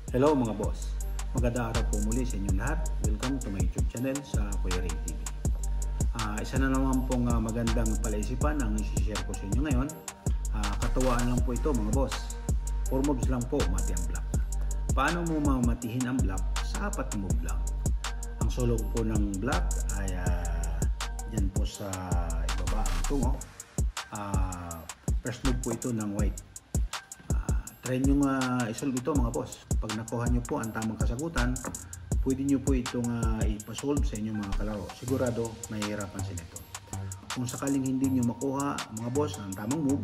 Hello mga boss, magandang araw po muli sa inyong lahat. Welcome to my YouTube channel sa Kuya Ray TV. Isa na naman pong magandang palaisipan ang isi-share ko sa inyo ngayon. Katuwaan lang po ito mga boss. 4 moves lang po mati ang block. Paano mo mamatihin ang block sa 4 move lang? Ang sulog po ng block ay dyan po sa ibaba ang tungo. First move po ito ng white. Try nyo isolve ito mga boss. Pag nakuha nyo po ang tamang kasagutan, pwede nyo po itong ipasolve sa inyong mga kalaro. Sigurado mahihirapan sila ito. Kung sakaling hindi nyo makuha mga boss ang tamang move,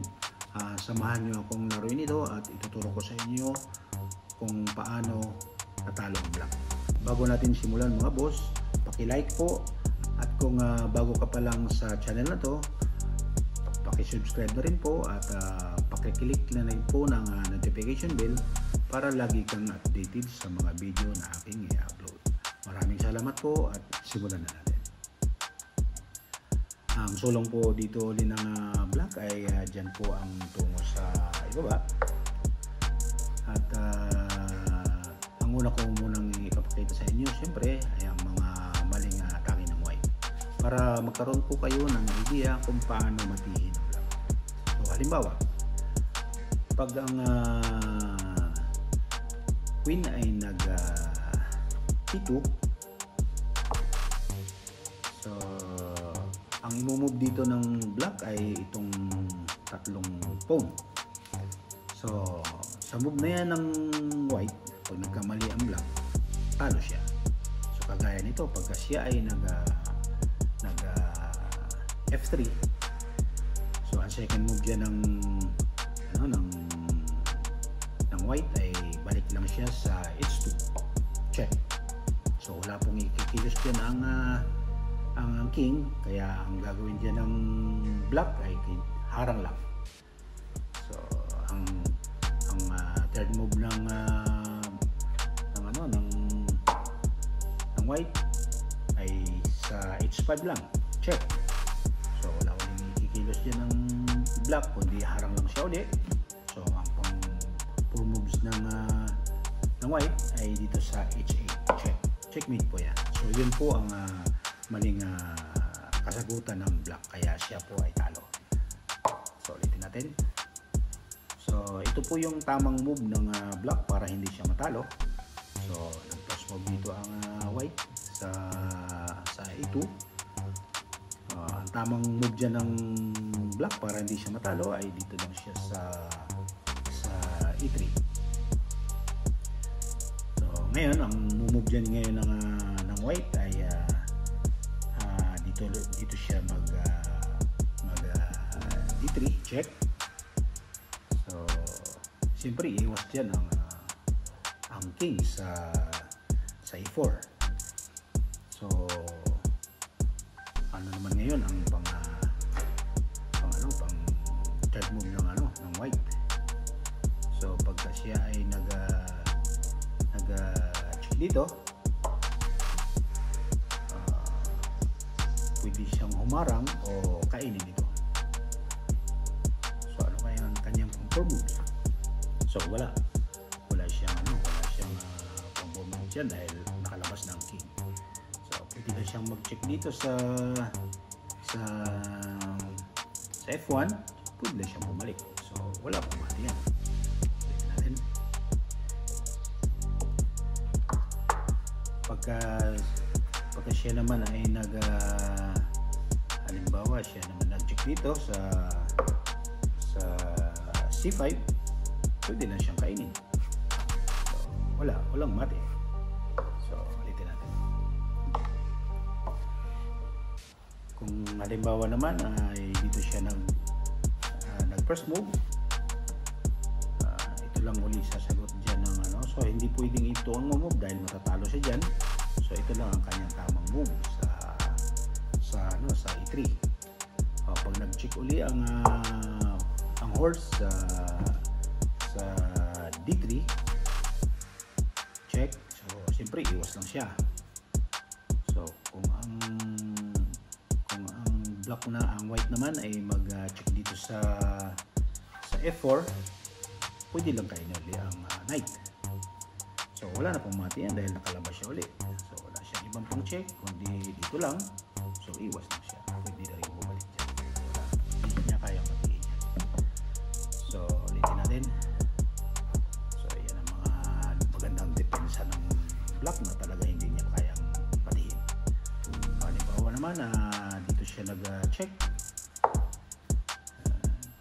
samahan nyo akong laruin ito at ituturo ko sa inyo kung paano natalo ang block. Bago natin simulan mga boss, paki-like po at kung bago ka pa lang sa channel na to, paki-subscribe na rin po at paki-click na rin po ng notification bell para lagi kang updated sa mga video na aking i-upload. Maraming salamat po at simulan na natin. Ang sulong po dito ulit ng block ay dyan po ang tungo sa ibaba. At ang una ko munang ipapakita sa inyo siyempre ay ang mga maling atake ng white. Para magkaroon po kayo ng idea kung paano matihin ang block. So halimbawa, pag ang queen ay nag-P2, so ang imumove dito ng block ay itong tatlong pawn. So sa move na yan ng white, pag nagkamali ang block, talo siya. So kagaya nito, pagka siya ay F3, so ang second move dyan ng white ay balik lang siya sa H2, check. So wala pong ikikilos dyan ang king, kaya ang gagawin dyan ng black ay harang lang. So ang third move ng white ay sa H5 lang, check. So wala uling ikikilos dyan ng black, kundi harang lang siya ulit. So ang pang moves ng white ay dito sa H8, check. Checkmate po yan. So yun po ang maling kasagutan ng black, kaya siya po ay talo. So ulitin natin. So ito po yung tamang move ng black para hindi siya matalo. So nag-plus move dito ang white sa E2. Ang tamang move dyan ng black para hindi siya matalo ay dito lang siya sa E3. So ngayon ang move dyan ngayon ng white ay dito siya mag D3, check. So siyempre iwas dyan ang king sa E4. So ano naman ngayon ang pang third move ng white. So pagka siya ay nag-check dito, pwede siyang humarang o kainin ito. So ano kaya ang kanyang pang moves? So wala siyang pang moves dyan dahil nakalabas na ang king. So pwede na siyang mag-check dito sa F1, pwede na siyang bumalik. So wala pang mati yan. Pwede natin. Pagka siya naman ay halimbawa siya naman nag-check dito sa C5, pwede na siyang kainin. So walang mati. So ulitin natin. Kung halimbawa naman ay dito siya nag-first move, ito lang uli sasagot dyan ng so hindi pwedeng ito ang move dahil matatalo siya dyan. So ito lang ang kanyang tamang move sa E3. Pag nag-check uli ang horse sa D3, check. So siyempre iwas lang siya. So kung ang black na ang white naman ay mag-check dito sa F4, pwede lang kayo uli ang knight. So So wala na pong mati yan dahil nakalabas siya ulit. So wala siyang ibang pang check kundi dito lang. So iwas lang siya. Pwede na rin bumalik dyan. Wala. Hindi niya kayang matiin yan. So ulitin natin. So yan ang mga magandang depensa ng block na talaga hindi niya kayang matiin. Halimbawa naman dito siya nag-check.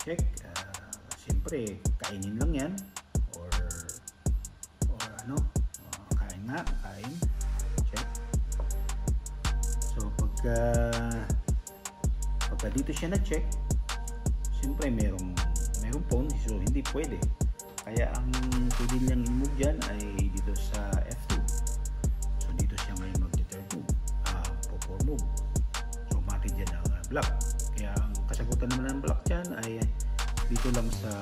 Check. Siyempre kainin lang yan. Kain, check. So pagka dito siya na-check, siyempre merong pawn, so hindi pwede. Kaya ang pwede niyang i-move dyan ay dito sa F2. So dito siya ngayon mag-third move, for move. So mati dyan ang block. Kaya ang kasagutan naman ng block dyan ay dito lang sa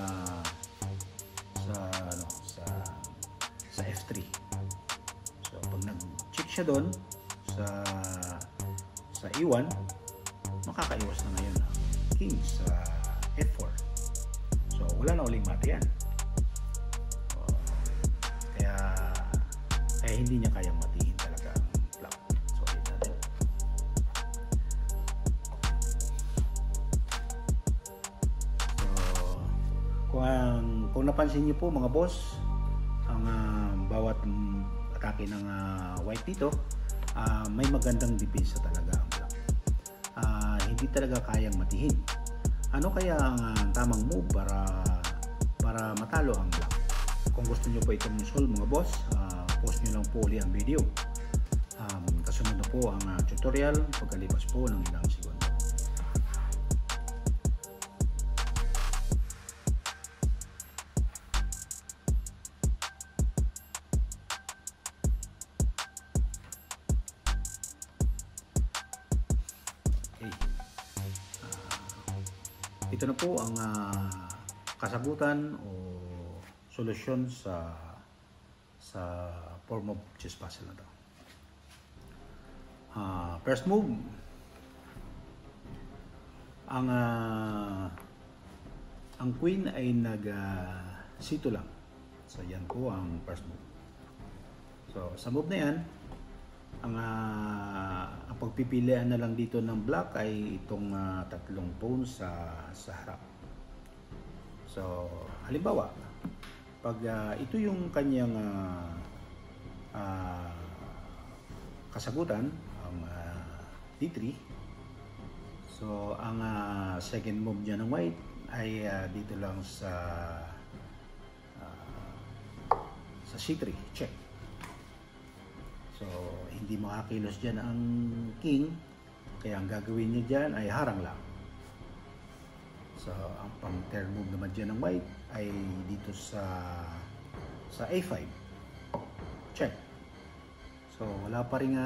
F3. So pag nag-check siya doon sa E1, makakaiwas na ngayon ang king sa F4. So wala na uling mati yan. Kaya hindi niya kayang matiin talaga ang block. So ulit natin. So kung napansin niyo po mga boss, ang bawat atake ng white dito, may magandang depensa talaga ang black. Hindi talaga kayang matihin. Ano kaya ang tamang move para matalo ang black? Kung gusto nyo po itong solve mga boss, post nyo lang po ulit ang video. Kasunod na po ang tutorial pagkalipas po ng ilang segundo. Ito na po ang kasagutan o solusyon sa form of chess puzzle na to. First move, ang queen ay nag-C2 lang. So yan po ang first move. So sa move na yan, ang pagpipilian na lang dito ng black ay itong tatlong pawn sa harap. So halimbawa, pag ito yung kanyang kasagutan, ang D3. So ang second move niya ng white ay dito lang sa C3, check. So hindi makakilos dyan ang king, kaya ang gagawin niya dyan ay harang lang. So ang pang third move naman dyan ng white ay dito sa A5, check. So wala pa rin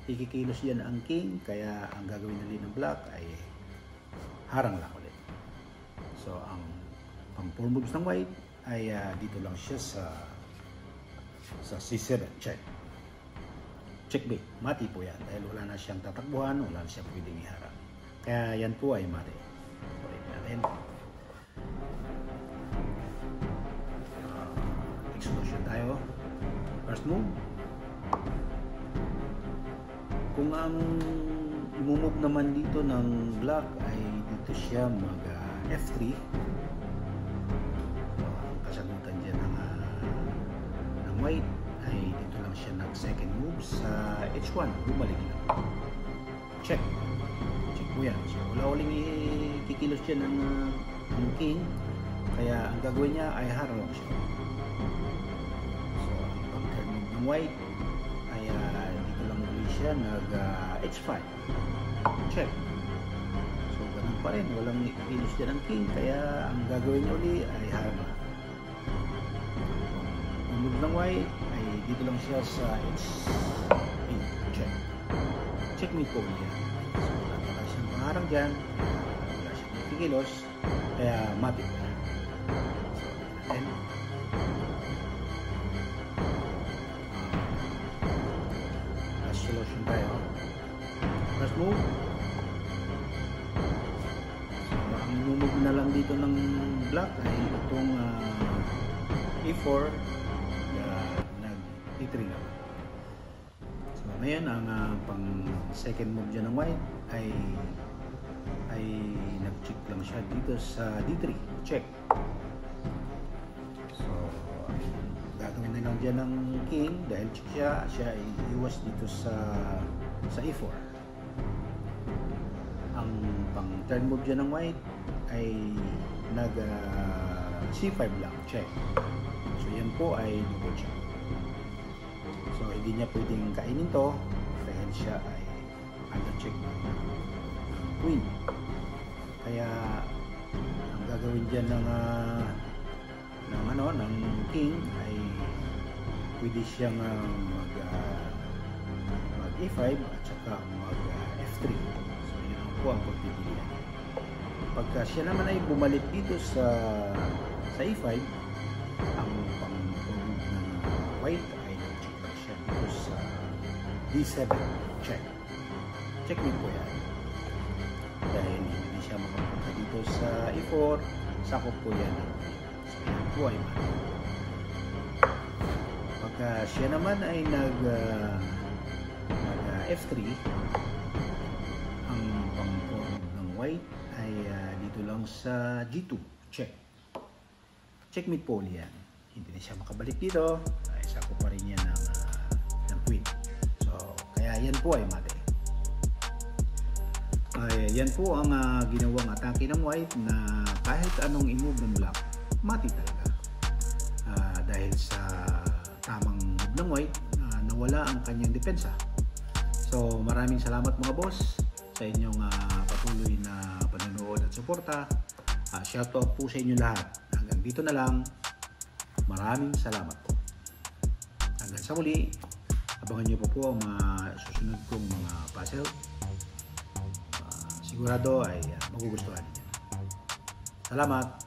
ikikilos dyan ang king, kaya ang gagawin nila ng black ay harang lang ulit. So ang pang 4 moves ng white ay dito lang siya sa C7, check. Checkmate, mati po yan dahil wala na siyang tatakbuhan, wala na siyang pwedeng iharang. Kaya yan po ay mati. So, natin. Execution tayo. First move. Kung ang imumove naman dito ng black ay dito siya mag F3. So, ang kasagutan dyan ng white ay dito lang siya nag-second move sa H1, bumalik na. Check. Check po yan. So wala uling ikikilos siya ng king, kaya ang gagawin niya ay harang lang siya. So ang third move ng white ay dito lang ulit siya nag-H5. Check. So ganun pa rin, walang ikikilos siya ng king, kaya ang gagawin niya ulit ay harang lang. Ang move ng white ay dito lang siya sa H8, check. Checkmate po yan. So wala siyang pangarang dyan, wala siyang kikilos, kaya mati po yan. So then last solution tayo. First move. So ang move na lang dito ng black ay itong E4. D3 naman. So ngayon ang pang second move dyan ng white ay nag-check lang siya dito sa D3, check. So gagawin na lang dyan ng king dahil check siya ay iwas dito sa E4. Ang pang third move dyan ng white ay nag C5 lang, check. So yan po ay double check. So hindi niya pwedeng kainin to dahil siya ay under check ng queen. Kaya ang gagawin dyan ng king ay pwede siyang mag E5 at saka mag F3. So yun po ang pagpipilian. Pagka siya naman ay bumalik dito sa E5, ang pang-move ng white ay nag-check lang siya dito sa D7, check. Checkmate po yan. Dahil hindi siya makapunta dito sa E4, sakop po yan. So yan po ay mali. Pagka siya naman ay nag F3, ang pang-move ng white ay dito lang sa G2, check. Checkmate po yan. Hindi na siya makabalik dito. Ay, sakop pa rin yan ng queen. So, kaya yan po ay mali. Yan po ang ginawang atake ng white na kahit anong i-move ng black, mati talaga. Dahil sa tamang move ng white, nawala ang kanyang depensa. So, maraming salamat mga boss sa inyong patuloy na panonood at suporta. Shoutout po sa inyo lahat. Hanggang dito na lang. Maraming salamat po. Hanggang sa muli, abangan nyo po ang mga susunod kong mga puzzle. Sigurado ay magugustuhan niyo. Salamat!